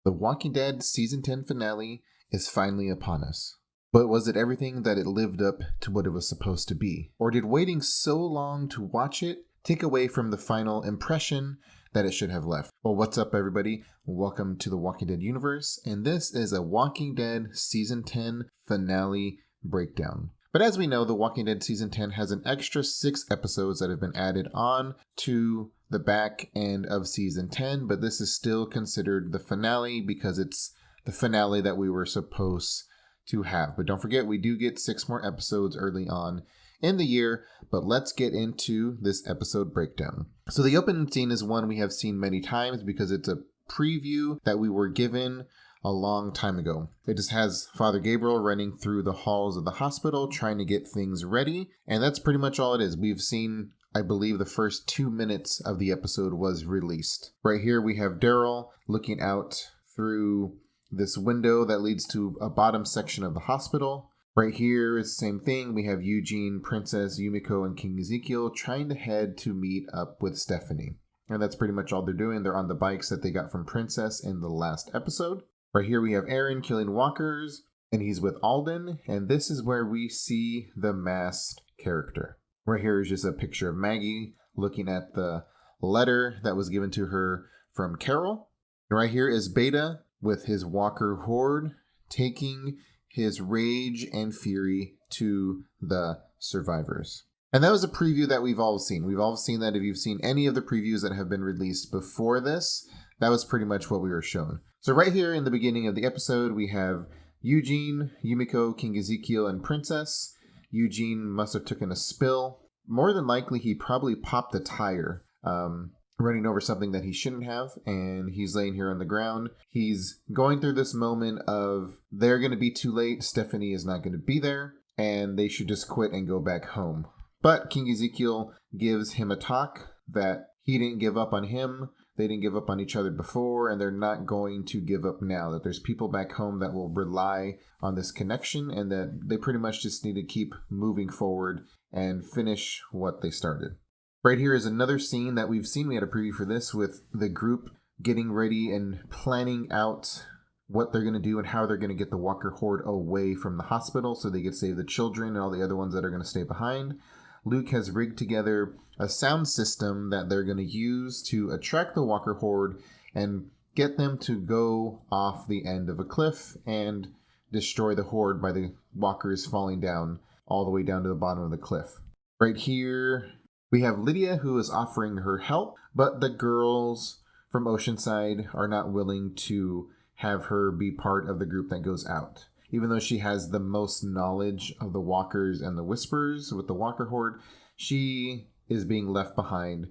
The Walking Dead Season 10 finale is finally upon us. But was it everything that it lived up to what it was supposed to be? Or did waiting so long to watch it take away from the final impression that it should have left? Well, what's up, everybody? Welcome to the Walking Dead universe, and this is a Walking Dead Season 10 finale breakdown. But as we know, The Walking Dead Season 10 has an extra 6 episodes that have been added on to the back end of Season 10, but this is still considered the finale because it's the finale that we were supposed to have. But don't forget, we do get 6 more episodes early on in the year, but let's get into this episode breakdown. So the opening scene is one we have seen many times because it's a preview that we were given a long time ago. It just has Father Gabriel running through the halls of the hospital trying to get things ready, and that's pretty much all it is. We've seen, I believe, the first 2 minutes of the episode was released. Right here we have Daryl looking out through this window that leads to a bottom section of the hospital. Right here is the same thing. We have Eugene, Princess, Yumiko, and King Ezekiel trying to head to meet up with Stephanie. And that's pretty much all they're doing. They're on the bikes that they got from Princess in the last episode. Right here we have Aaron killing walkers, and he's with Alden, and this is where we see the masked character. Right here is just a picture of Maggie looking at the letter that was given to her from Carol. And right here is Beta with his walker horde taking his rage and fury to the survivors. And that was a preview that we've all seen. We've all seen that. If you've seen any of the previews that have been released before this, that was pretty much what we were shown. So right here in the beginning of the episode, we have Eugene, Yumiko, King Ezekiel, and Princess. Eugene must have taken a spill. More than likely, he probably popped a tire, running over something that he shouldn't have, and he's laying here on the ground. He's going through this moment of they're going to be too late, Stephanie is not going to be there, and they should just quit and go back home. But King Ezekiel gives him a talk that he didn't give up on him. They didn't give up on each other before, and they're not going to give up now. That there's people back home that will rely on this connection, and that they pretty much just need to keep moving forward and finish what they started. Right here is another scene that we've seen. We had a preview for this with the group getting ready and planning out what they're going to do and how they're going to get the walker horde away from the hospital so they can save the children and all the other ones that are going to stay behind. Luke has rigged together a sound system that they're going to use to attract the walker horde and get them to go off the end of a cliff and destroy the horde by the walkers falling down all the way down to the bottom of the cliff. Right here, we have Lydia, who is offering her help, but the girls from Oceanside are not willing to have her be part of the group that goes out. Even though she has the most knowledge of the walkers and the whisperers with the walker horde, she is being left behind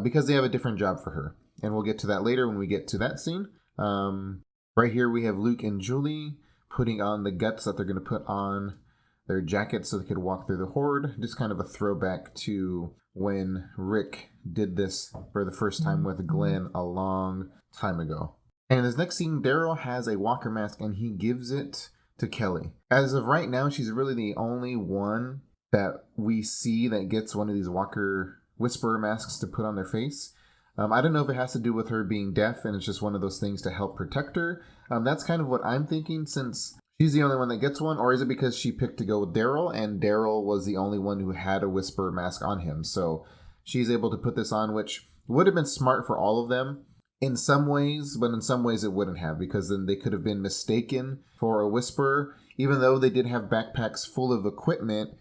because they have a different job for her. And we'll get to that later when we get to that scene. Right here we have Luke and Julie putting on the guts that they're going to put on their jackets so they could walk through the horde. Just kind of a throwback to when Rick did this for the first time with Glenn a long time ago. And in this next scene, Daryl has a walker mask and he gives it to Kelly. As of right now, she's really the only one that we see that gets one of these walker whisperer masks to put on their face. I don't know if it has to do with her being deaf and it's just one of those things to help protect her. That's kind of what I'm thinking since she's the only one that gets one, or is it because she picked to go with Daryl and Daryl was the only one who had a whisperer mask on him? So she's able to put this on, which would have been smart for all of them in some ways, but in some ways it wouldn't have, because then they could have been mistaken for a whisperer. Even though they did have backpacks full of equipment,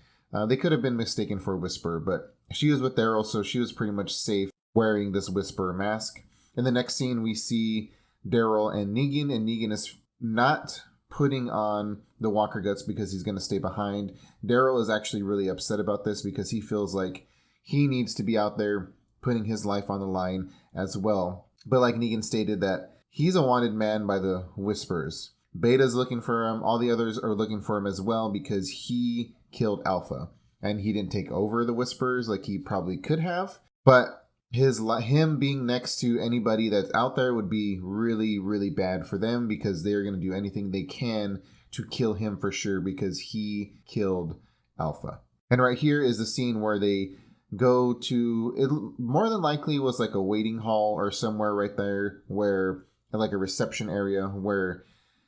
they could have been mistaken for a whisperer, but she was with Daryl, so she was pretty much safe wearing this whisperer mask. In the next scene, we see Daryl and Negan is not putting on the walker guts because he's going to stay behind. Daryl is actually really upset about this because he feels like he needs to be out there putting his life on the line as well. But like Negan stated, that he's a wanted man by the Whisperers. Beta's looking for him. All the others are looking for him as well because he killed Alpha. And he didn't take over the Whisperers like he probably could have. But him being next to anybody that's out there would be really, really bad for them because they're going to do anything they can to kill him for sure because he killed Alpha. And right here is the scene where they go to, it more than likely was like a waiting hall or somewhere right there where like a reception area where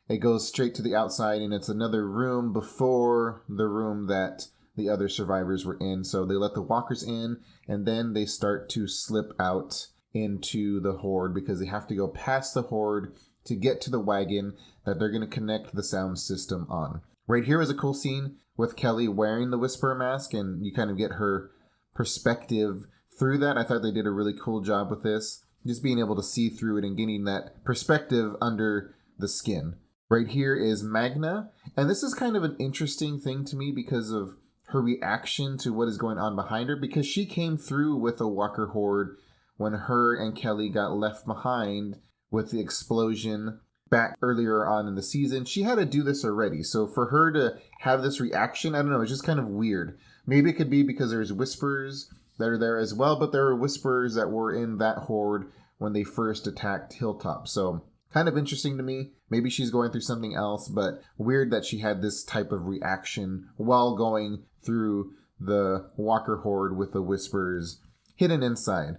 it goes straight to the outside, and it's another room before the room that the other survivors were in. So they let the walkers in, and then they start to slip out into the horde because they have to go past the horde to get to the wagon that they're going to connect the sound system on. Right here is a cool scene with Kelly wearing the Whisperer mask, and you kind of get her perspective through that. I thought they did a really cool job with this, just being able to see through it and getting that perspective under the skin. Right here is Magna, and this is kind of an interesting thing to me because of her reaction to what is going on behind her, because she came through with a walker horde when her and Kelly got left behind with the explosion back earlier on in the season. She had to do this already, so for her to have this reaction, I don't know, it's just kind of weird. Maybe it could be because there's Whisperers that are there as well, but there were Whisperers that were in that horde when they first attacked Hilltop, so kind of interesting to me. Maybe she's going through something else, but weird that she had this type of reaction while going through the walker horde with the Whisperers hidden inside.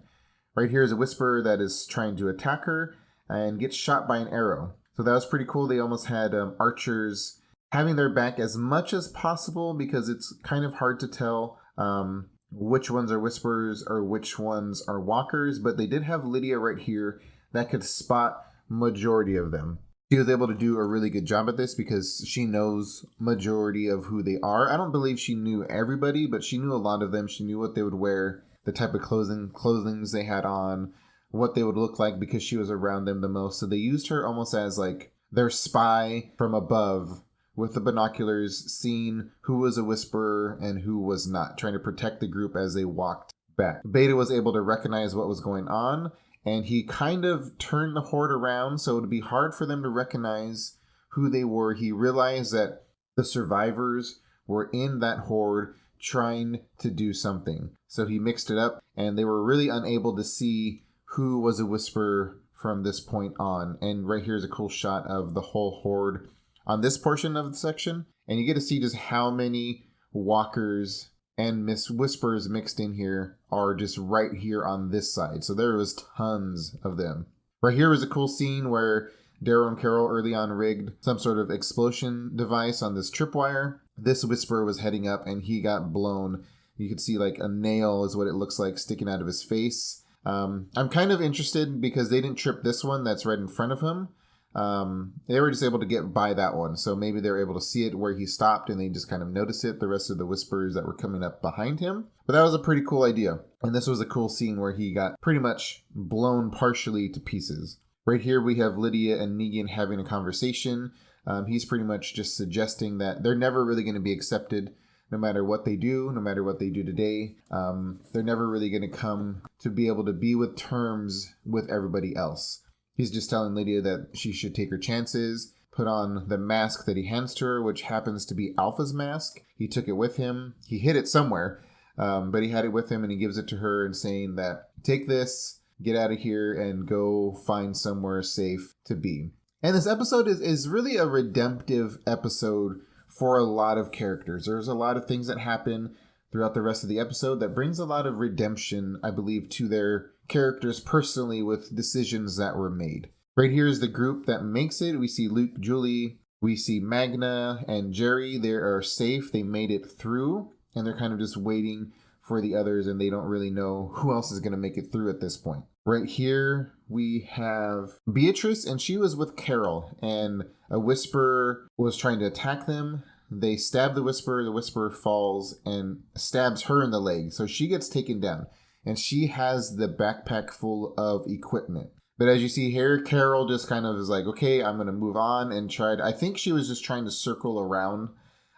Right here is a Whisperer that is trying to attack her and gets shot by an arrow. So that was pretty cool. They almost had archers having their back as much as possible because it's kind of hard to tell which ones are Whisperers or which ones are walkers, but they did have Lydia right here that could spot majority of them. She was able to do a really good job at this because she knows majority of who they are. I don't believe she knew everybody, but she knew a lot of them. She knew what they would wear, the type of clothings they had on, what they would look like because she was around them the most. So they used her almost as like their spy from above with the binoculars, seeing who was a Whisperer and who was not, trying to protect the group as they walked back. Beta was able to recognize what was going on, and he kind of turned the horde around, so it would be hard for them to recognize who they were. He realized that the survivors were in that horde trying to do something. So he mixed it up, and they were really unable to see who was a Whisperer from this point on. And right here is a cool shot of the whole horde on this portion of the section. And you get to see just how many walkers and Whisperers mixed in here are just right here on this side. So there was tons of them. Right here was a cool scene where Daryl and Carol early on rigged some sort of explosion device on this tripwire. This Whisperer was heading up and he got blown. You could see like a nail is what it looks like sticking out of his face. I'm kind of interested because they didn't trip this one that's right in front of him. They were just able to get by that one. So maybe they were able to see it where he stopped and they just kind of noticed it, the rest of the Whisperers that were coming up behind him. But that was a pretty cool idea. And this was a cool scene where he got pretty much blown partially to pieces. Right here we have Lydia and Negan having a conversation. He's pretty much just suggesting that they're never really going to be accepted no matter what they do, no matter what they do today. They're never really going to come to be able to be with terms with everybody else. He's just telling Lydia that she should take her chances, put on the mask that he hands to her, which happens to be Alpha's mask. He took it with him. He hid it somewhere, but he had it with him and he gives it to her and saying that, take this, get out of here, and go find somewhere safe to be. And this episode is really a redemptive episode for a lot of characters. There's a lot of things that happen throughout the rest of the episode that brings a lot of redemption, I believe, to their characters personally with decisions that were made. Right here is the group that makes it. We see Luke, Julie, we see Magna and Jerry. They are safe. They made it through, and they're kind of just waiting for the others, and they don't really know who else is going to make it through at this point. Right here, we have Beatrice, and she was with Carol, and a Whisperer was trying to attack them. They stab the Whisperer falls and stabs her in the leg, so she gets taken down, and she has the backpack full of equipment. But as you see here, Carol just kind of is like, okay, I'm going to move on and I think she was just trying to circle around.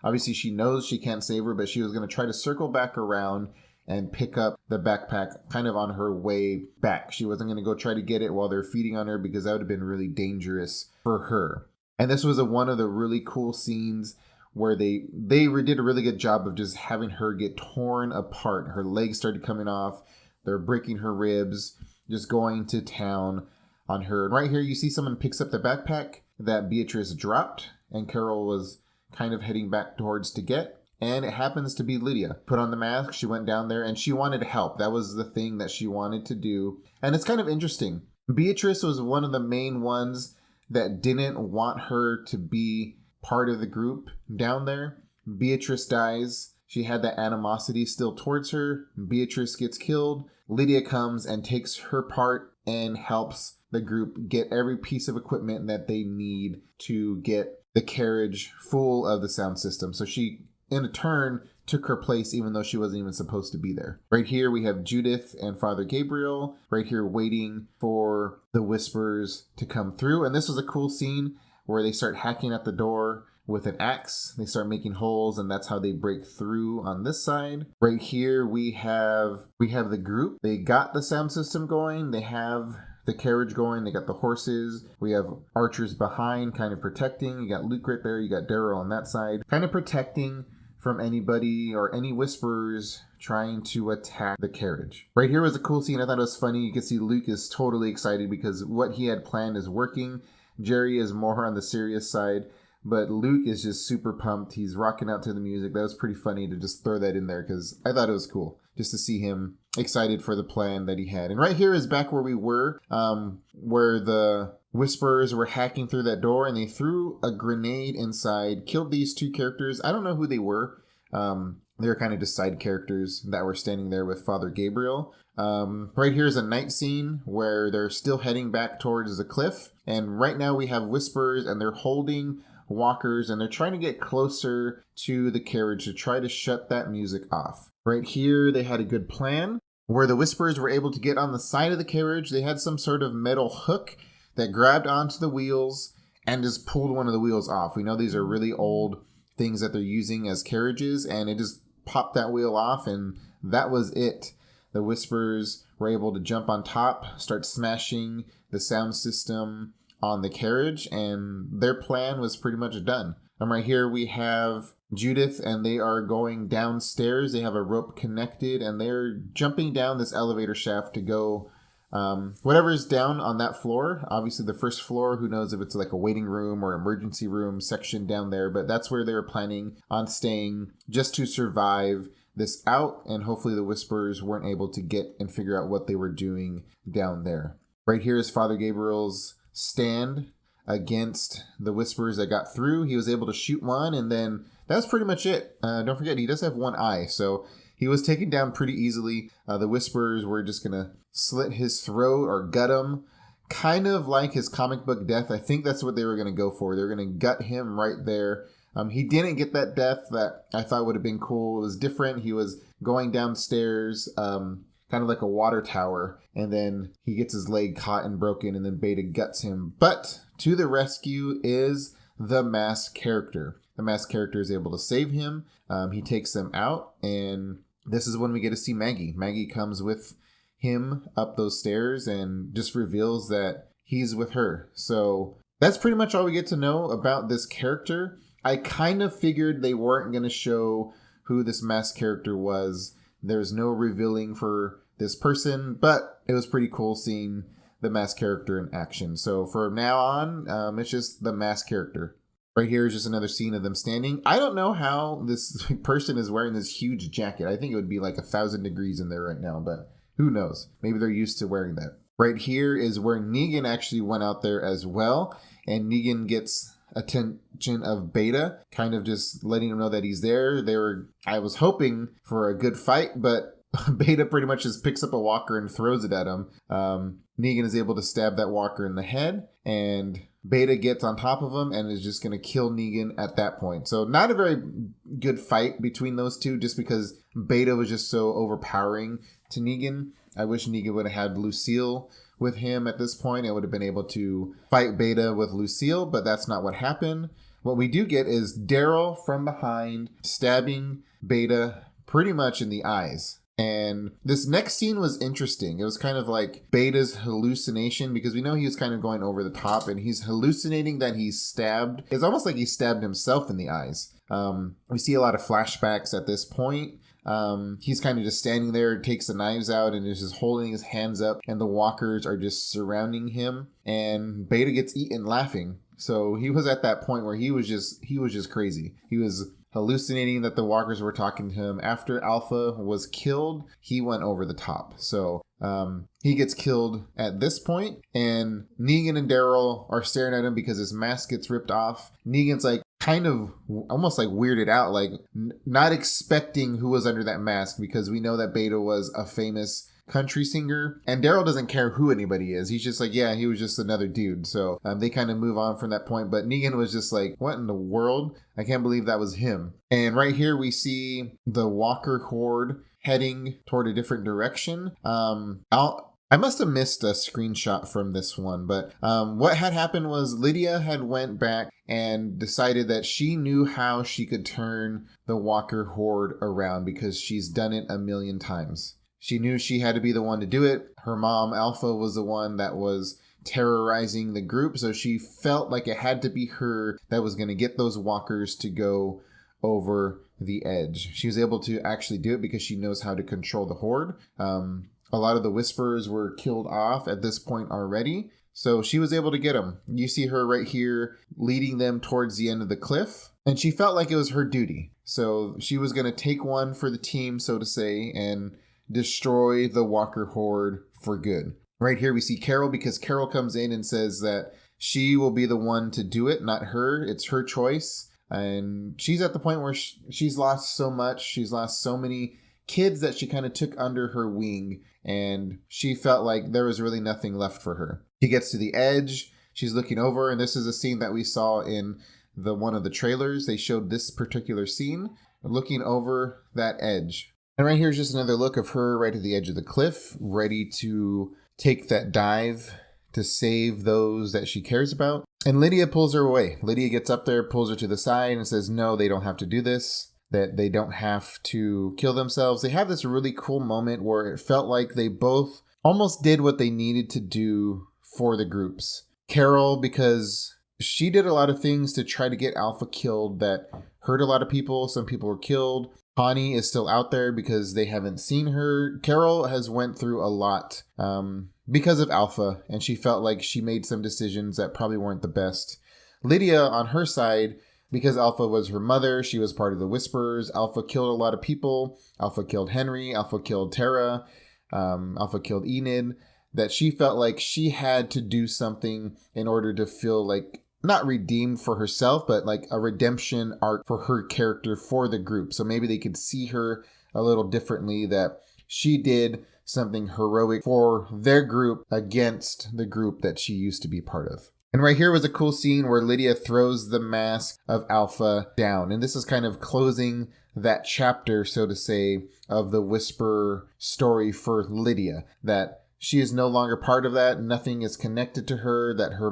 Obviously, she knows she can't save her, but she was going to try to circle back around and pick up the backpack kind of on her way back. She wasn't going to go try to get it while they're feeding on her because that would have been really dangerous for her. And this was one of the really cool scenes where they did a really good job of just having her get torn apart. Her legs started coming off. They're breaking her ribs, just going to town on her. And right here, you see someone picks up the backpack that Beatrice dropped, and Carol was kind of heading back towards to get. And it happens to be Lydia. Put on the mask, she went down there, and she wanted help. That was the thing that she wanted to do. And it's kind of interesting Beatrice was one of the main ones that didn't want her to be part of the group down there. Beatrice dies. She had that animosity still towards her. Beatrice gets killed. Lydia comes and takes her part and helps the group get every piece of equipment that they need to get the carriage full of the sound system. So she, in a turn, took her place even though she wasn't even supposed to be there. Right here we have Judith and Father Gabriel right here waiting for the Whispers to come through. And this was a cool scene where they start hacking at the door with an axe. They start making holes, and that's how they break through on this side. Right here we have the group. They got the sound system going. They have the carriage going. They got the horses. We have archers behind kind of protecting. You got Luke right there. You got Daryl on that side kind of protecting from anybody or any Whisperers trying to attack the carriage. Right here was a cool scene. I thought it was funny. You can see Luke is totally excited because what he had planned is working. Jerry is more on the serious side, but Luke is just super pumped. He's rocking out to the music. That was pretty funny to just throw that in there because I thought it was cool just to see him excited for the plan that he had. And right here is back where we were, where the Whisperers were hacking through that door, and they threw a grenade inside, killed these two characters. I don't know who they were. They were kind of just side characters that were standing there with Father Gabriel. Right here is a night scene where they're still heading back towards the cliff. And right now we have Whisperers, and they're holding walkers, and they're trying to get closer to the carriage to try to shut that music off. Right here, they had a good plan where the Whisperers were able to get on the side of the carriage. They had some sort of metal hook that grabbed onto the wheels and just pulled one of the wheels off. We know these are really old things that they're using as carriages, and it just popped that wheel off, and that was it. The Whisperers were able to jump on top, start smashing the sound system on the carriage, and their plan was pretty much done. Right here we have Judith, and they are going downstairs. They have a rope connected, and they're jumping down this elevator shaft to go whatever is down on that floor. Obviously the first floor, who knows if it's like a waiting room or emergency room section down there, but that's where they were planning on staying just to survive this out, and hopefully the Whisperers weren't able to get and figure out what they were doing down there. Right here is Father Gabriel's stand against the Whisperers that got through. He was able to shoot one, and then that's pretty much it. Don't forget, he does have one eye, so he was taken down pretty easily. The Whisperers were just going to slit his throat or gut him, kind of like his comic book death. I think that's what they were going to go for. They were going to gut him right there. He didn't get that death that I thought would have been cool. It was different. He was going downstairs, kind of like a water tower, and then he gets his leg caught and broken, and then Beta guts him. But to the rescue is the masked character. The masked character is able to save him. He takes them out, and this is when we get to see Maggie. Maggie comes with him up those stairs and just reveals that he's with her. So that's pretty much all we get to know about this character. I kind of figured they weren't going to show who this masked character was. There's no revealing for this person, but it was pretty cool seeing the masked character in action. So from now on, it's just the masked character. Right here is just another scene of them standing. I don't know how this person is wearing this huge jacket. I think it would be like 1,000 degrees in there right now, but who knows? Maybe they're used to wearing that. Right here is where Negan actually went out there as well, and Negan gets attention of Beta, kind of just letting him know that he's there. I was hoping for a good fight, but Beta pretty much just picks up a walker and throws it at him. Negan is able to stab that walker in the head, and Beta gets on top of him and is just going to kill Negan at that point. So not a very good fight between those two, just because Beta was just so overpowering to Negan. I wish Negan would have had Lucille with him at this point. I would have been able to fight Beta with Lucille, but that's not what happened. What we do get is Daryl from behind stabbing Beta pretty much in the eyes. And this next scene was interesting. It was kind of like Beta's hallucination, because we know he was kind of going over the top, and he's hallucinating that he's stabbed. It's almost like he stabbed himself in the eyes. We see a lot of flashbacks at this point. He's kind of just standing there, takes the knives out, and is just holding his hands up, and the walkers are just surrounding him, and Beta gets eaten laughing. So he was at that point where he was just crazy. He was hallucinating that the walkers were talking to him. After Alpha was killed, he went over the top. So He gets killed at this point, and Negan and Daryl are staring at him because his mask gets ripped off. Negan's like kind of almost like weirded out, like not expecting who was under that mask, because we know that Beta was a famous country singer, and Daryl doesn't care who anybody is. He's just like, yeah, he was just another dude. So they kind of move on from that point, but Negan was just like, what in the world? I can't believe that was him. And right here we see the Walker horde heading toward a different direction. I must have missed a screenshot from this one, but what had happened was Lydia had went back and decided that she knew how she could turn the Walker horde around because she's done it a million times. She knew she had to be the one to do it. Her mom, Alpha, was the one that was terrorizing the group, so she felt like it had to be her that was going to get those walkers to go over the edge. She was able to actually do it because she knows how to control the horde. A lot of the Whisperers were killed off at this point already, so she was able to get them. You see her right here leading them towards the end of the cliff, and she felt like it was her duty. So she was going to take one for the team, so to say, and destroy the Walker horde for good. Right here we see Carol, because Carol comes in and says that she will be the one to do it, not her. It's her choice. And she's at the point where she's lost so much. She's lost so many kids that she kind of took under her wing, and she felt like there was really nothing left for her. She gets to the edge. She's looking over, and this is a scene that we saw in one of the trailers. They showed this particular scene, looking over that edge. And right here is just another look of her right at the edge of the cliff, ready to take that dive to save those that she cares about. And Lydia pulls her away. Lydia gets up there, pulls her to the side, and says, no, they don't have to do this, that they don't have to kill themselves. They have this really cool moment where it felt like they both almost did what they needed to do for the groups. Carol, because she did a lot of things to try to get Alpha killed that hurt a lot of people. Some people were killed. Connie is still out there because they haven't seen her. Carol has went through a lot because of Alpha, and she felt like she made some decisions that probably weren't the best. Lydia, on her side, because Alpha was her mother, she was part of the Whisperers. Alpha killed a lot of people. Alpha killed Henry. Alpha killed Tara. Alpha killed Enid. That she felt like she had to do something in order to feel like not redeemed for herself, but like a redemption arc for her character for the group. So maybe they could see her a little differently, that she did something heroic for their group against the group that she used to be part of. And right here was a cool scene where Lydia throws the mask of Alpha down. And this is kind of closing that chapter, so to say, of the Whisper story for Lydia, that she is no longer part of that. Nothing is connected to her, that her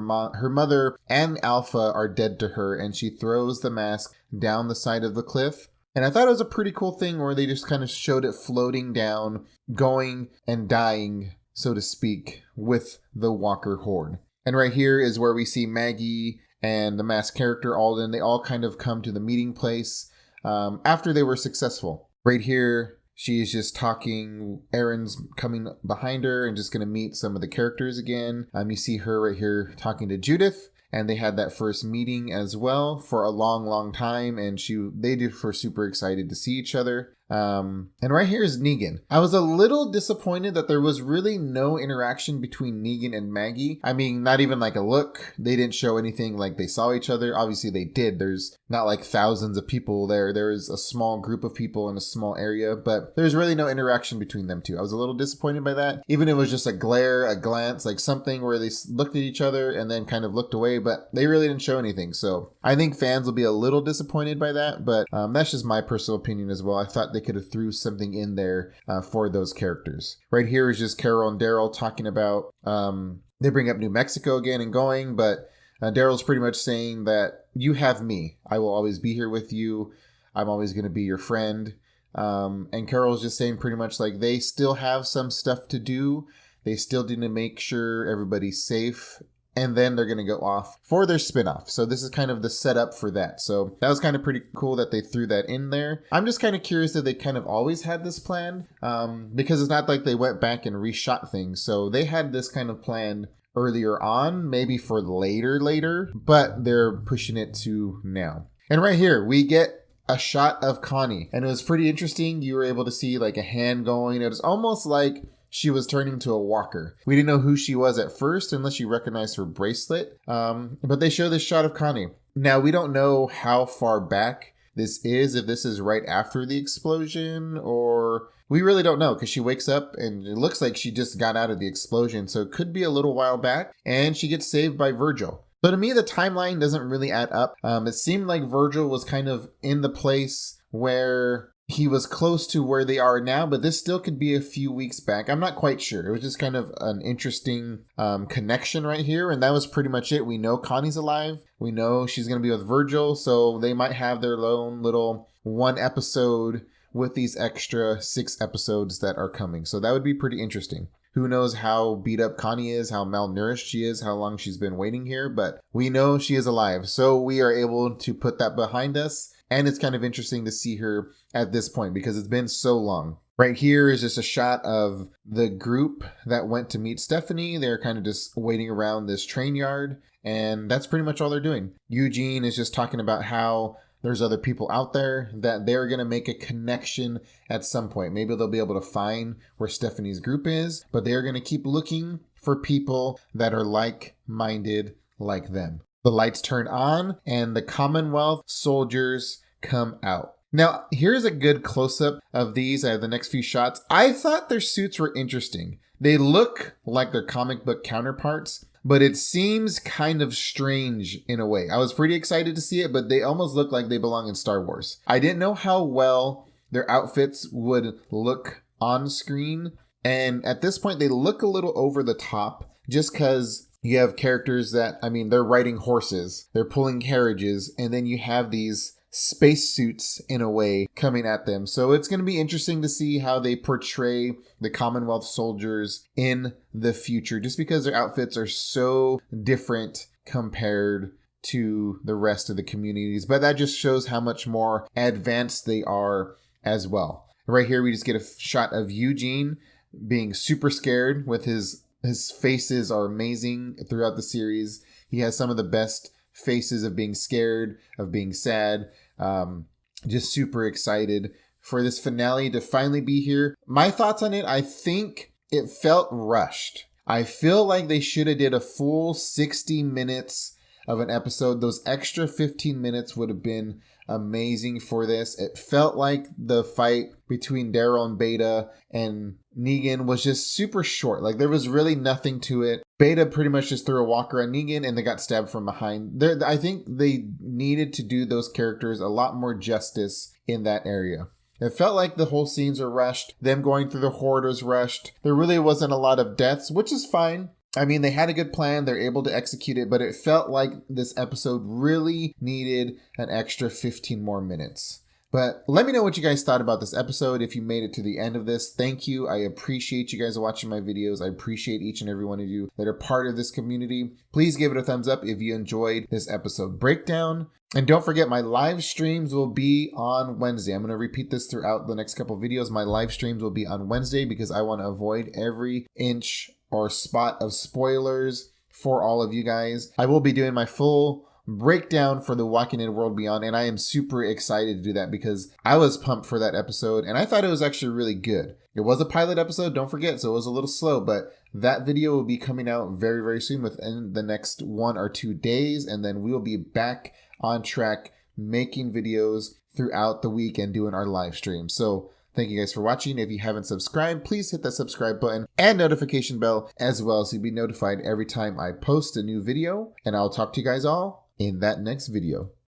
mother and Alpha are dead to her, and she throws the mask down the side of the cliff. And I thought it was a pretty cool thing where they just kind of showed it floating down, going and dying, so to speak, with the Walker horde. And right here is where we see Maggie and the masked character Alden. They all kind of come to the meeting place after they were successful. Right here, she is just talking. Erin's coming behind her and just going to meet some of the characters again. You see her right here talking to Judith. And they had that first meeting as well for a long, long time. And they were super excited to see each other. And right here is Negan. I was a little disappointed that there was really no interaction between Negan and Maggie. I mean, not even like a look. They didn't show anything like they saw each other. Obviously they did. There's not like thousands of people there. There's a small group of people in a small area, but there's really no interaction between them two. I was a little disappointed by that. Even if it was just a glare, a glance, like something where they looked at each other and then kind of looked away, but they really didn't show anything. So I think fans will be a little disappointed by that, but that's just my personal opinion as well. I thought they could have threw something in there for those characters. Right here is just Carol and Daryl talking about, they bring up New Mexico again and going, but Daryl's pretty much saying that you have me. I will always be here with you. I'm always going to be your friend. And Carol's just saying pretty much like they still have some stuff to do. They still need to make sure everybody's safe. And then they're going to go off for their spinoff. So this is kind of the setup for that. So that was kind of pretty cool that they threw that in there. I'm just kind of curious that they kind of always had this plan, because it's not like they went back and reshot things. So they had this kind of planned earlier on, maybe for later, but they're pushing it to now. And right here, we get a shot of Connie. And it was pretty interesting. You were able to see like a hand going. It was almost like she was turning to a walker. We didn't know who she was at first unless you recognized her bracelet. But they show this shot of Connie. Now, we don't know how far back this is, if this is right after the explosion, or we really don't know because she wakes up and it looks like she just got out of the explosion. So it could be a little while back, and she gets saved by Virgil. So to me, the timeline doesn't really add up. It seemed like Virgil was kind of in the place where he was close to where they are now, but this still could be a few weeks back. I'm not quite sure. It was just kind of an interesting connection right here. And that was pretty much it. We know Connie's alive. We know she's going to be with Virgil. So they might have their own little 1 episode with these extra 6 episodes that are coming. So that would be pretty interesting. Who knows how beat up Connie is, how malnourished she is, how long she's been waiting here, but we know she is alive. So we are able to put that behind us. And it's kind of interesting to see her at this point because it's been so long. Right here is just a shot of the group that went to meet Stephanie. They're kind of just waiting around this train yard, and that's pretty much all they're doing. Eugene is just talking about how there's other people out there that they're going to make a connection at some point. Maybe they'll be able to find where Stephanie's group is, but they're going to keep looking for people that are like-minded like them. The lights turn on and the Commonwealth soldiers come out. Now, here's a good close-up of these. I have the next few shots. I thought their suits were interesting. They look like their comic book counterparts, but it seems kind of strange in a way. I was pretty excited to see it, but they almost look like they belong in Star Wars. I didn't know how well their outfits would look on screen, and at this point, they look a little over the top just because you have characters that, they're riding horses, they're pulling carriages, and then you have these spacesuits in a way coming at them. So it's going to be interesting to see how they portray the Commonwealth soldiers in the future, just because their outfits are so different compared to the rest of the communities. But that just shows how much more advanced they are as well. Right here, we just get a shot of Eugene being super scared with his faces are amazing throughout the series. He has some of the best faces of being scared, of being sad. Just super excited for this finale to finally be here. My thoughts on it, I think it felt rushed. I feel like they should have did a full 60 minutes of an episode. Those extra 15 minutes would have been amazing for this. It felt like the fight between Daryl and Beta and Negan was just super short. Like there was really nothing to it. Beta pretty much just threw a walker at Negan and they got stabbed from behind. I think they needed to do those characters a lot more justice in that area. It felt like the whole scenes are rushed. Them going through the horde was rushed. There really wasn't a lot of deaths, which is fine. They had a good plan. They're able to execute it, but it felt like this episode really needed an extra 15 more minutes. But let me know what you guys thought about this episode. If you made it to the end of this, thank you. I appreciate you guys watching my videos. I appreciate each and every one of you that are part of this community. Please give it a thumbs up if you enjoyed this episode breakdown. And don't forget, my live streams will be on Wednesday. I'm going to repeat this throughout the next couple videos. My live streams will be on Wednesday because I want to avoid every inch or spot of spoilers for all of you guys. I will be doing my full breakdown for The Walking Dead World Beyond, and I am super excited to do that because I was pumped for that episode and I thought it was actually really good. It was a pilot episode, don't forget, so it was a little slow, but that video will be coming out very, very soon within the next 1 or 2 days, and then we will be back on track making videos throughout the week and doing our live stream. So thank you guys for watching. If you haven't subscribed, please hit that subscribe button and notification bell as well so you'll be notified every time I post a new video. And I'll talk to you guys all in that next video.